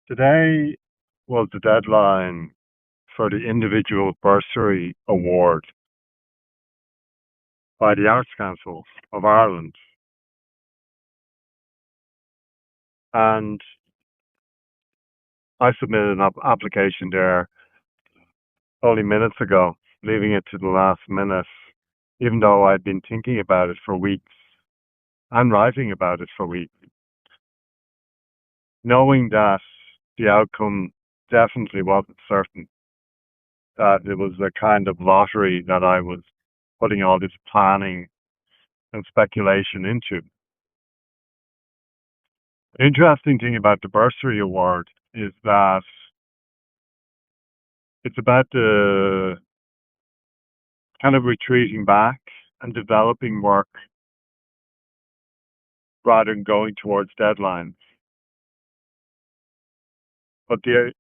Today was the deadline for the individual Bursary award by the Arts Council of Ireland. And I submitted an application there only minutes ago, leaving it to the last minute, even though I'd been thinking about it for weeks and writing about it for weeks, knowing that the outcome definitely wasn't certain, that it was a kind of lottery that I was putting all this planning and speculation into. The interesting thing about the Bursary Award is that it's about the kind of retreating back and developing work rather than going towards deadlines. But the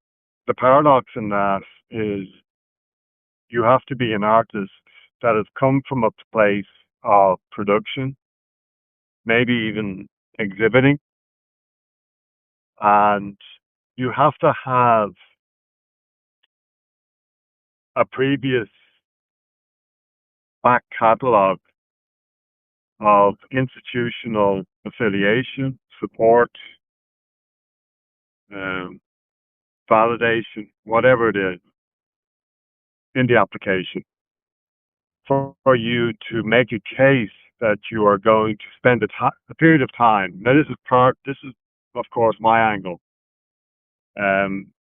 paradox in that is you have to be an artist that has come from a place of production, maybe even exhibiting, and you have to have a previous back catalogue of institutional affiliation, support, um, validation, whatever it is, in the application for you to make a case that you are going to spend a period of time. Now, this is, of course, my angle, um,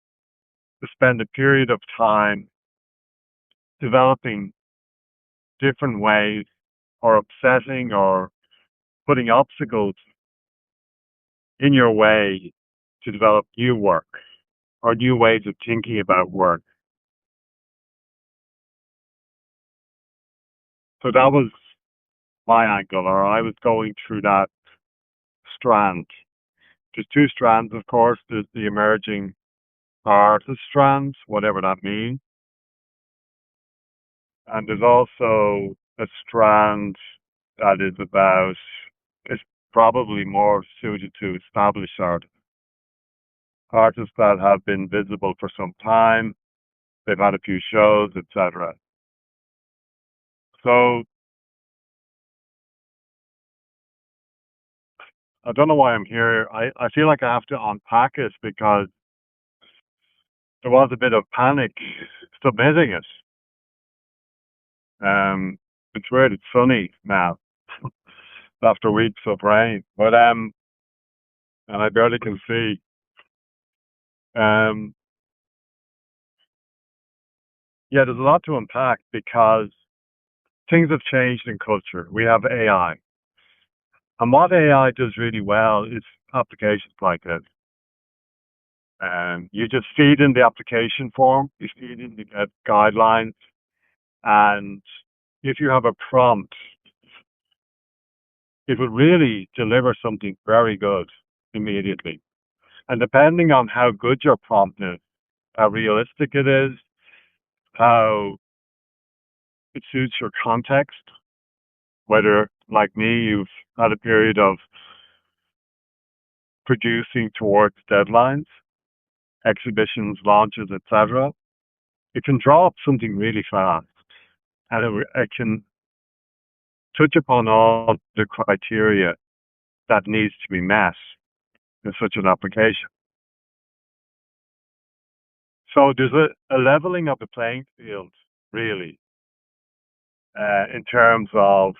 to spend a period of time developing different ways or upsetting or putting obstacles in your way to develop new work or new ways of thinking about work. So that was my angle, or I was going through that strand. There's two strands, of course. There's the emerging artist strands, whatever that means. And there's also a strand that is about, it's probably more suited to established artists that have been visible for some time. They've had a few shows, etc. So I don't know why I'm here. I feel like I have to unpack it because there was a bit of panic submitting it. It's weird. It's sunny now after weeks of rain, but and I barely can see. Um, yeah, there's a lot to unpack because things have changed in culture. We have AI, and what AI does really well is applications like this. You just feed in the application form, you feed in the guidelines, and if you have a prompt, it will really deliver something very good immediately. And depending on how good your prompt is, how realistic it is, how it suits your context, whether, like me, you've had a period of producing towards deadlines, exhibitions, launches, etc., it can draw up something really fast, and it can touch upon all the criteria that needs to be met in such an application. So there's a leveling of the playing field, really, in terms of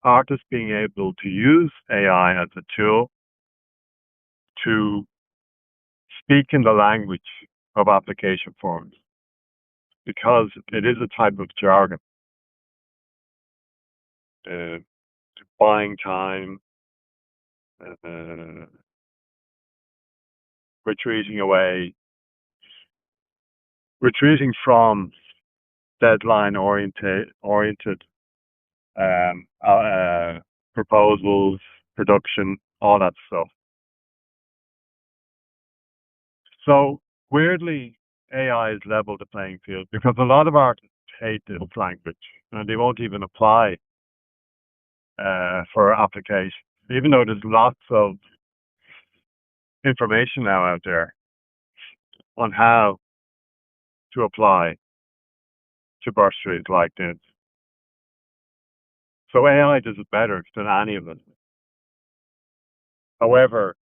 artists being able to use AI as a tool to speak in the language of application forms, because it is a type of jargon. Uh, Buying time, uh, retreating away, retreating from deadline oriented proposals, production, all that stuff. So weirdly, AI has leveled the playing field because a lot of artists hate this language and they won't even apply for application, even though there's lots of information now out there. on how to apply to bursaries like this. So AI does it better than any of us. However,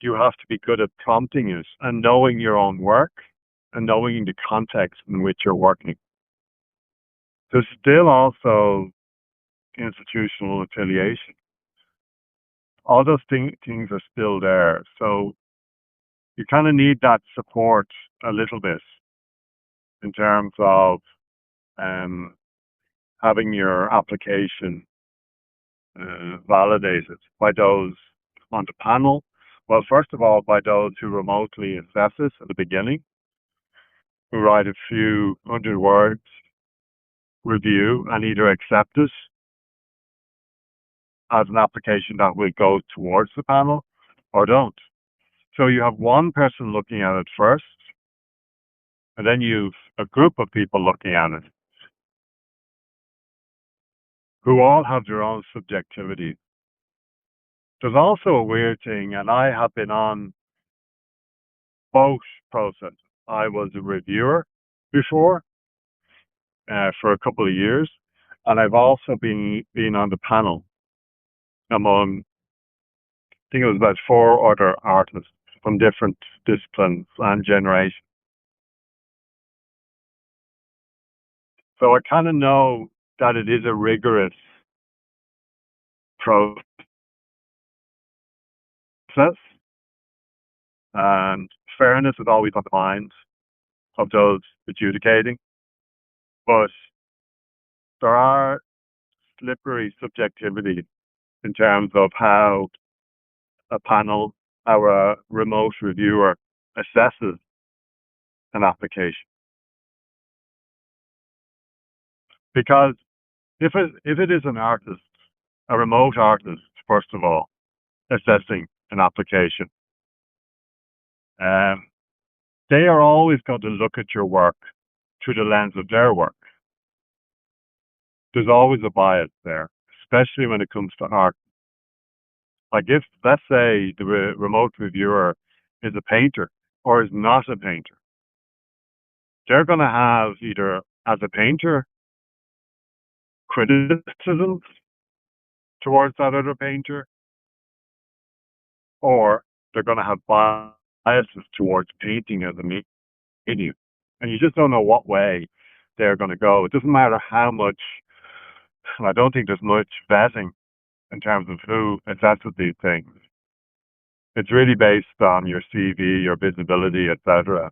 you have to be good at prompting it and knowing your own work and knowing the context in which you're working. There's still also institutional affiliation. All those things are still there. So you kind of need that support a little bit in terms of um, having your application validated by those on the panel. Well, first of all, by those who remotely assess it at the beginning, who write a few hundred words review and either accept it as an application that will go towards the panel or don't. So you have one person looking at it first, and then you've a group of people looking at it who all have their own subjectivity. There's also a weird thing, and I have been on both processes. I was a reviewer before for a couple of years, and I've also been on the panel among, I think it was about four other artists from different disciplines and generations. So I kind of know that it is a rigorous process, and fairness is always on the mind of those adjudicating. But there are slippery subjectivity in terms of how a panel or a remote reviewer assesses an application. Because if it is an artist, a remote artist, first of all, assessing an application, um, they are always going to look at your work through the lens of their work. There's always a bias there, especially when it comes to art. Like if, let's say, the remote reviewer is a painter or is not a painter, they're going to have either, as a painter, criticisms towards that other painter, or they're going to have biases towards painting as a medium. And you just don't know what way they're going to go. It doesn't matter how much, I don't think there's much vetting in terms of who assesses these things. It's really based on your CV, your visibility, etc.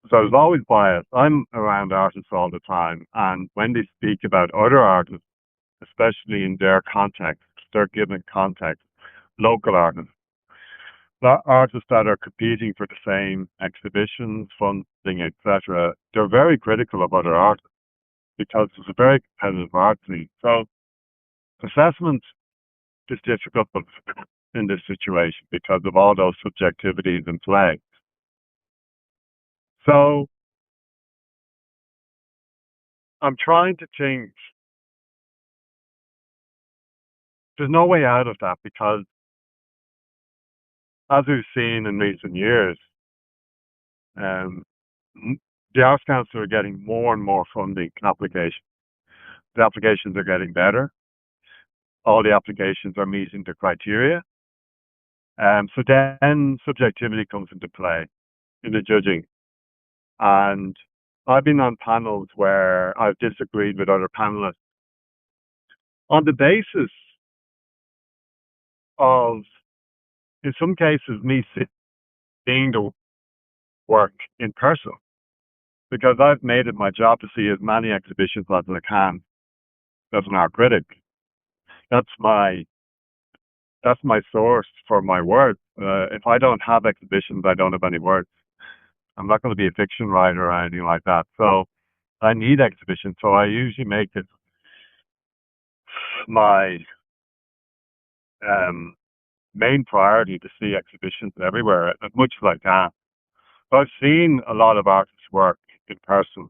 So there's always bias. I'm around artists all the time, and when they speak about other artists, especially in their context, their given context, local artists, artists that are competing for the same exhibitions, funding, etc., they're very critical of other artists because it's a very competitive art scene. So assessment is difficult in this situation because of all those subjectivities in play. So I'm trying to think, there's no way out of that because, as we've seen in recent years, um, the Arts Council are getting more and more funding applications. The applications are getting better. All the applications are meeting the criteria. So then subjectivity comes into play in the judging. And I've been on panels where I've disagreed with other panelists on the basis of, in some cases, me seeing the work in person, because I've made it my job to see as many exhibitions as I can as an art critic. That's my source for my words. If I don't have exhibitions, I don't have any words. I'm not going to be a fiction writer or anything like that. So I need exhibitions. So I usually make it my um, main priority to see exhibitions everywhere as much as I can. So I've seen a lot of artists' work in person.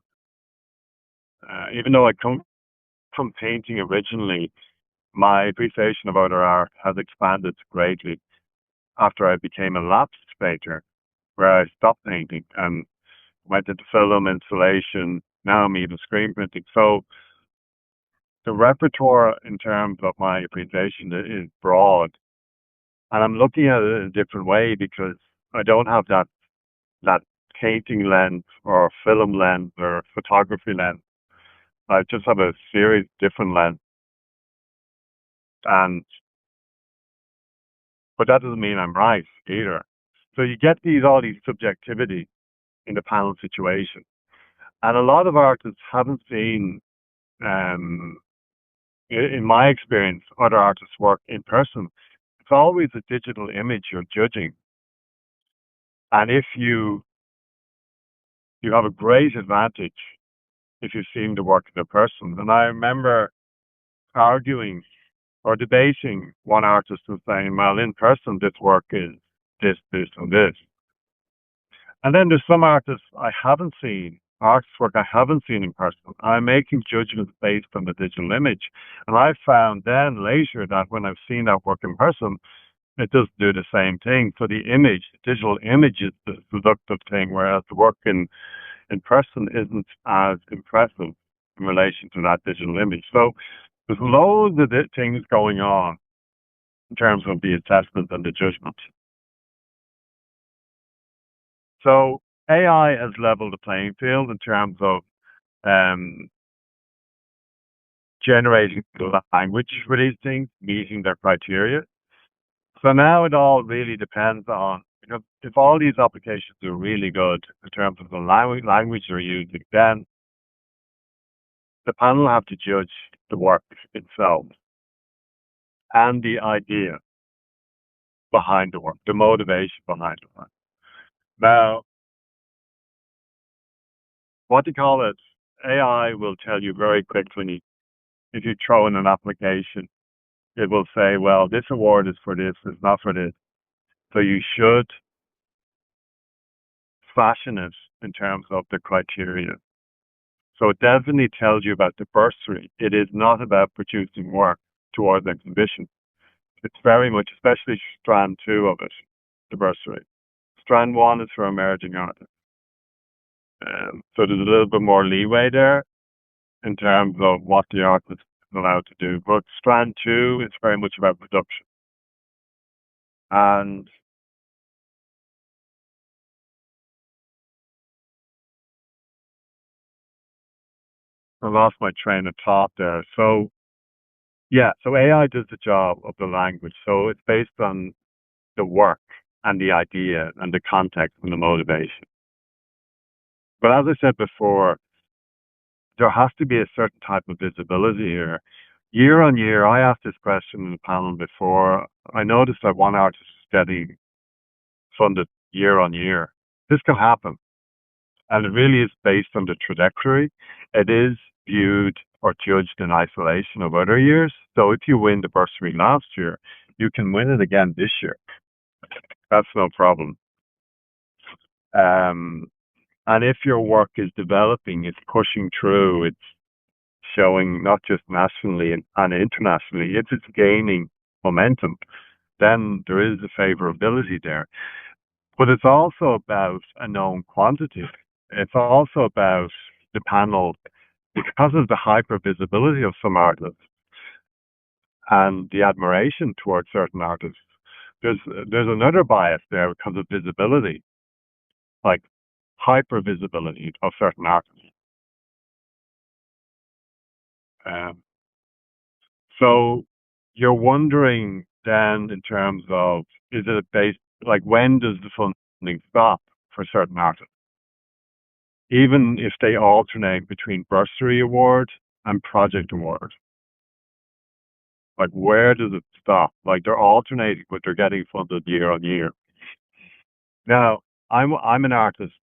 Even though I come from painting originally, my appreciation of other art has expanded greatly after I became a lapsed later, where I stopped painting and went into film installation. Now I'm even screen printing. So the repertoire in terms of my appreciation is broad, and I'm looking at it in a different way because I don't have that painting lens or film lens or photography lens. I just have a series of different lenses, and but that doesn't mean I'm right either. So you get all these subjectivity in the panel situation, and a lot of artists haven't seen, um, in my experience, other artists work in person. It's always a digital image you're judging, and if you have a great advantage if you've seen the work of the person. And I remember arguing or debating one artist and saying, well, in person, this work is this, this, and this. And then there's some artists I haven't seen, artist work I haven't seen in person. I'm making judgments based on the digital image. And I found then later that when I've seen that work in person, it doesn't do the same thing. So the image, the digital image is the seductive thing, whereas the work in person isn't as impressive in relation to that digital image. So there's loads of things going on in terms of the assessment and the judgment. So AI has leveled the playing field in terms of um, generating the language for these things, meeting their criteria. So now it all really depends on, if all these applications are really good in terms of the language they're using, then the panel have to judge the work itself and the idea behind the work, the motivation behind the work. Now, what do you call it? AI will tell you very quickly if you throw in an application. It will say, well, this award is for this, it's not for this. So you should fashion it in terms of the criteria. So it definitely tells you about the bursary. It is not about producing work towards exhibition. It's very much, especially strand two of it, the bursary. Strand one is for emerging artists. So there's a little bit more leeway there in terms of what the artist is allowed to do. But strand two is very much about production. And I lost my train of thought there. So yeah, so AI does the job of the language. So it's based on the work and the idea and the context and the motivation. But as I said before, there has to be a certain type of visibility here. Year on year, I asked this question in the panel before. I noticed that one artist is getting funded year on year. This can happen. And it really is based on the trajectory. It is viewed or judged in isolation of other years. So if you win the bursary last year, you can win it again this year. That's no problem. Um, and if your work is developing, it's pushing through, it's showing not just nationally and internationally, if it's gaining momentum, then there is a favorability there. But it's also about a known quantity. It's also about the panel, because of the hyper visibility of some artists and the admiration towards certain artists. There's another bias there because of visibility, like hyper visibility of certain artists. Um, so you're wondering then in terms of, is it based, like, when does the funding stop for certain artists? Even if they alternate between bursary award and project award, like, where does it stop? Like, they're alternating, but they're getting funded year on year. Now, I'm an artist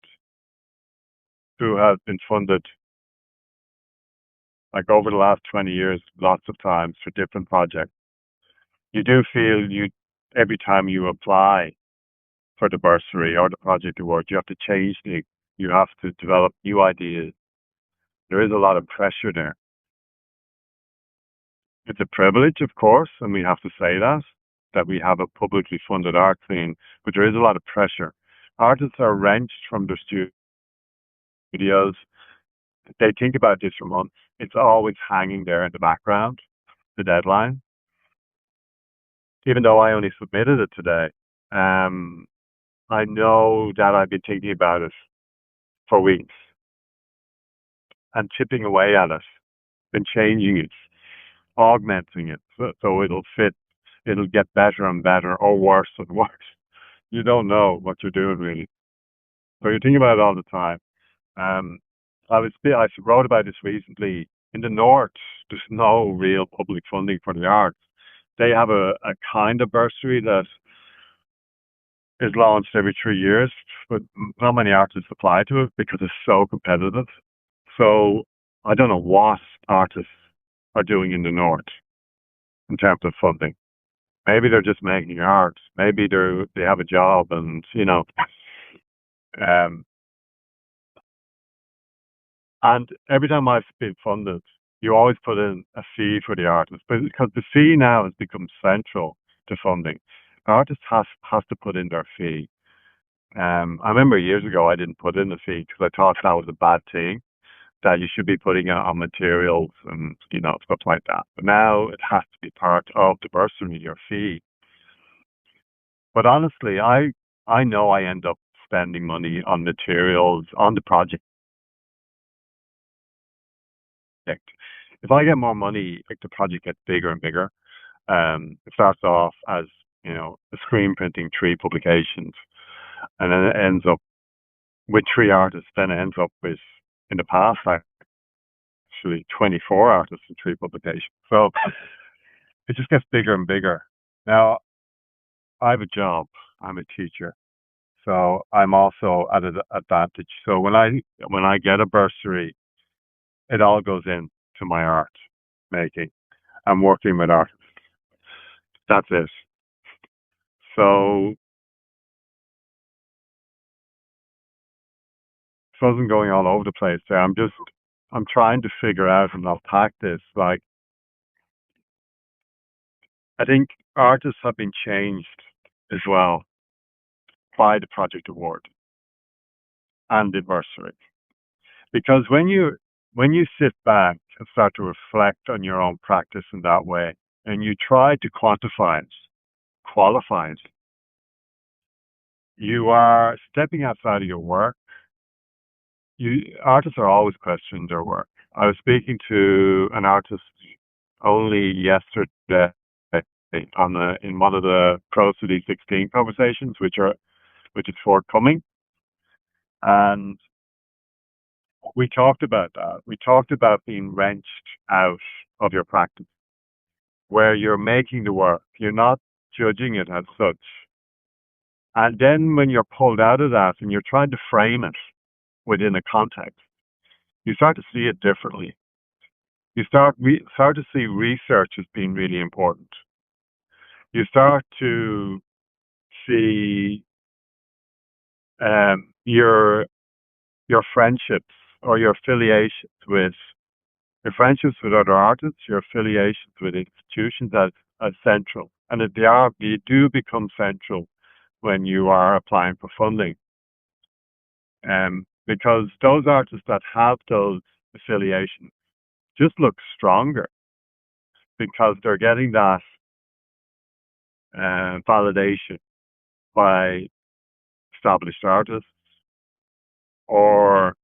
who has been funded, like, over the last 20 years, lots of times for different projects. You do feel every time you apply for the bursary or the project award, you have to change you have to develop new ideas. There is a lot of pressure there. It's a privilege, of course, and we have to say that. that we have a publicly funded art scene, but there is a lot of pressure. Artists are wrenched from their studios. They think about this for months. It's always hanging there in the background, the deadline. Even though I only submitted it today, um, I know that I've been thinking about it for weeks and chipping away at it, been changing it, augmenting it so it'll fit, it'll get better and better or worse and worse. You don't know what you're doing really. So you're thinking about it all the time. Um, I wrote about this recently. In the north, there's no real public funding for the arts. They have a kind of bursary that is launched every 3 years, but not many artists apply to it because it's so competitive. So I don't know what artists are doing in the north in terms of funding. Maybe they're just making art. Maybe they have a job, and um, and every time I've been funded, you always put in a fee for the artist, but because the fee now has become central to funding, the artist has to put in their fee. I remember years ago I didn't put in the fee because I thought that was a bad thing. That you should be putting out on materials and stuff like that. But now it has to be part of the bursary, your fee. But honestly, I know I end up spending money on materials on the project. If I get more money, like the project gets bigger and bigger. It starts off as a screen printing 3 publications, and then it ends up with 3 artists. Then it ends up with, in the past, actually 24 artists and 3 publications. So it just gets bigger and bigger. Now I have a job. I'm a teacher, so I'm also at an advantage. So when I get a bursary, it all goes in to my art making. I'm working with artists. That's it. So I wasn't going all over the place there. I'm trying to figure out and unpack this. Like, I think artists have been changed as well by the project award and the bursary. Because when you sit back and start to reflect on your own practice in that way, and you try to quantify it, qualify it, you are stepping outside of your work. Artists are always questioning their work. I was speaking to an artist only yesterday in one of the Pro City 16 conversations, which is forthcoming, and we talked about that. We talked about being wrenched out of your practice, where you're making the work, you're not judging it as such, and then when you're pulled out of that and you're trying to frame it within a context, you start to see it differently. You start to see research as being really important. You start to see your friendships or your affiliations with other artists, your affiliations with institutions as central. And if they do become central when you are applying for funding. Because those artists that have those affiliations just look stronger because they're getting that validation by established artists or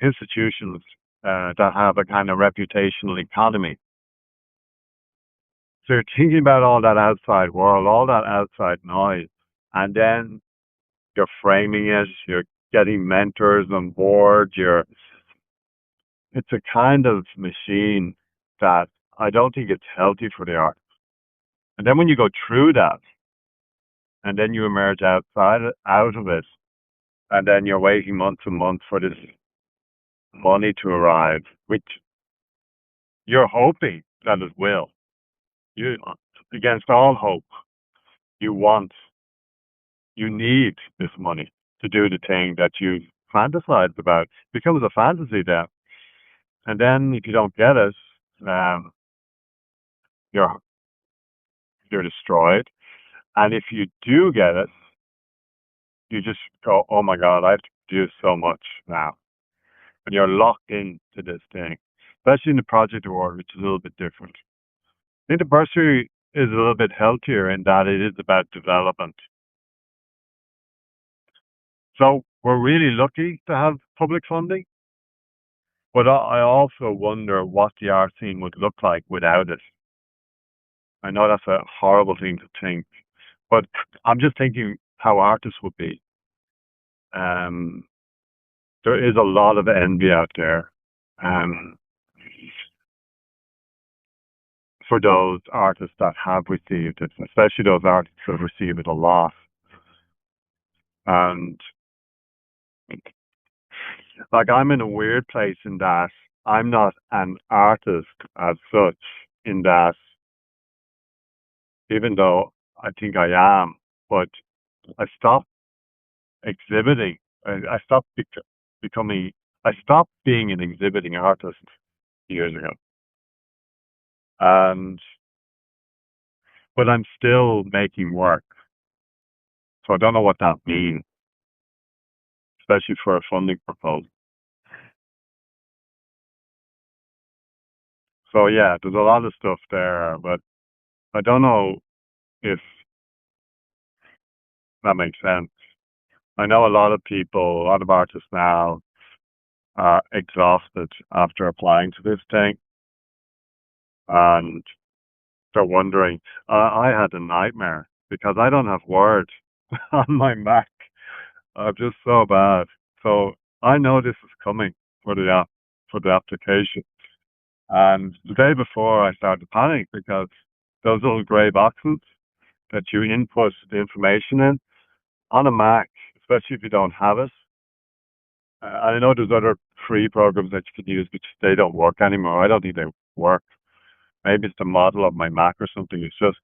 institutions that have a kind of reputational economy. So you're thinking about all that outside world, all that outside noise, and then you're framing it, you're getting mentors on board, it's a kind of machine that I don't think it's healthy for the art. And then when you go through that, and then you emerge out of it, and then you're waiting months and months for this money to arrive, which you're hoping that it will. You, against all hope, you want, you need this money to do the thing that you fantasize about. It becomes a fantasy then. And then if you don't get it, you're you're destroyed. And if you do get it, you just go, oh my God, I have to do so much now. And you're locked into this thing, especially in the project award, which is a little bit different. I think the bursary is a little bit healthier in that it is about development. So we're really lucky to have public funding, but I also wonder what the art scene would look like without it. I know that's a horrible thing to think, but I'm just thinking how artists would be. Um, there is a lot of envy out there. Um, for those artists that have received it, especially those artists that receive it a lot. And like I'm in a weird place in that I'm not an artist as such, in that even though I think I am, but I stopped exhibiting. I stopped becoming, I stopped being an exhibiting artist years ago. And, but I'm still making work. So I don't know what that means, especially for a funding proposal. So yeah, there's a lot of stuff there, but I don't know if that makes sense. I know a lot of people, a lot of artists now are exhausted after applying to this thing, and they're wondering. I had a nightmare because I don't have Word on my Mac. I'm just so bad. So I know this is coming for the application. And the day before, I started to panic because those little grey boxes that you input the information in on a Mac, especially if you don't have it. And I know there's other free programs that you can use, but they don't work anymore. I don't think they work. Maybe it's the model of my Mac or something. It's just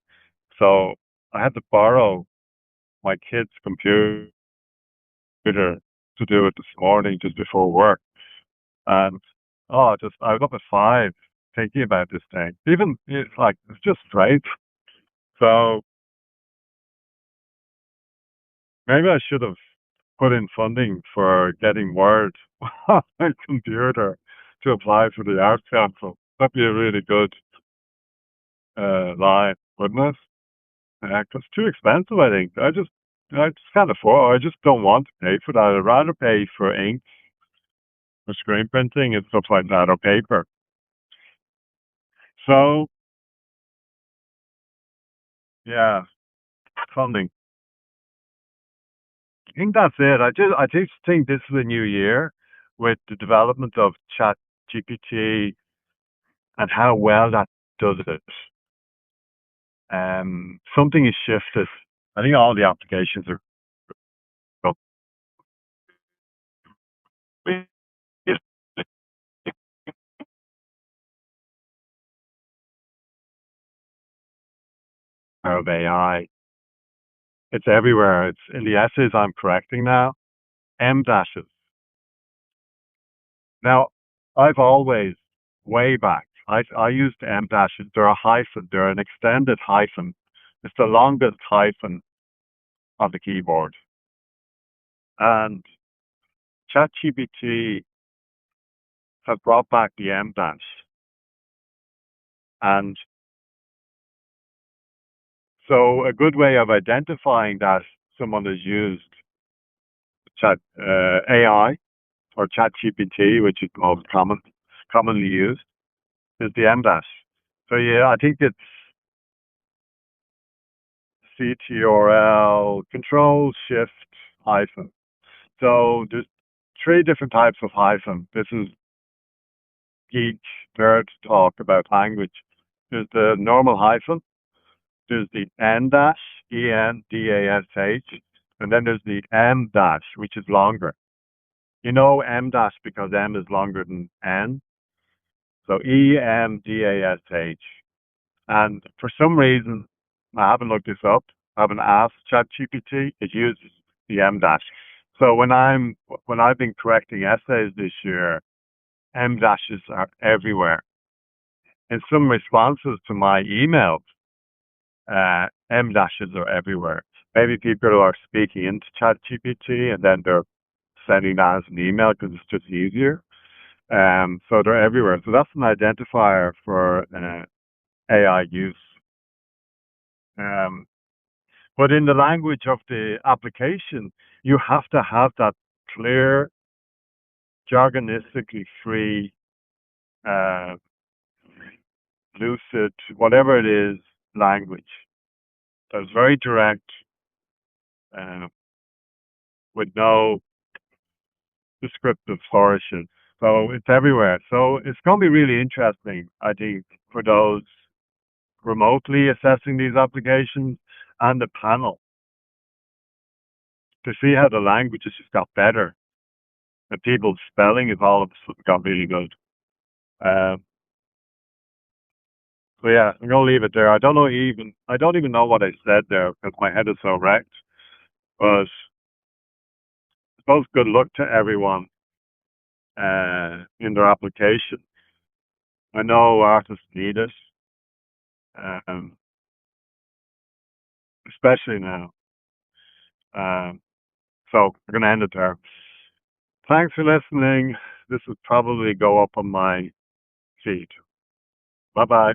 so I had to borrow my kid's computer to do it this morning just before work. And just I was up at 5 thinking about this thing. Even it's like it's just great. So maybe I should have put in funding for getting Word on my computer to apply for the Arts Council. That'd be a really good line, wouldn't it? It's too expensive, I think. I just can't afford. I just don't want to pay for that. I'd rather pay for ink or screen printing and stuff like that, or paper. So yeah, funding. I think that's it. I just think this is a new year with the development of Chat GPT and how well that does it. Something is shifted. I think all the applications are of AI. It's everywhere. It's in the essays I'm correcting now. M dashes. Now, I've always, way back, I used M dashes. They're a hyphen. They're an extended hyphen. It's the longest hyphen on the keyboard. And ChatGPT has brought back the M dash. And so a good way of identifying that someone has used chat AI or ChatGPT, which is most commonly used, is the M dash. So yeah, I think it's CTRL Control Shift hyphen. So there's 3 different types of hyphen. This is geek nerd talk about language. There's the normal hyphen. There's the N dash, ENDASH, and then there's the M dash, which is longer. You know M dash because M is longer than N. So EMDASH. And for some reason, I haven't looked this up. I haven't asked ChatGPT. It uses the M dash. So when I've been correcting essays this year, M dashes are everywhere. In some responses to my emails, M dashes are everywhere. Maybe people are speaking into ChatGPT and then they're sending that as an email because it's just easier. So they're everywhere. So that's an identifier for AI use. Um, but in the language of the application, you have to have that clear, jargonistically free, uh, lucid, whatever it is, language that's very direct, uh, with no descriptive flourishes. So it's everywhere. So it's going to be really interesting, I think, for those remotely assessing these applications and the panel to see how the languages just got better and people's spelling is all of a sudden got really good. Um, so yeah, I'm gonna leave it there. I don't even know what I said there because my head is so wrecked. But I suppose good luck to everyone in their application. I know artists need it, um, especially now. Um, so I'm gonna end it there. Thanks for listening. This will probably go up on my feed. Bye bye.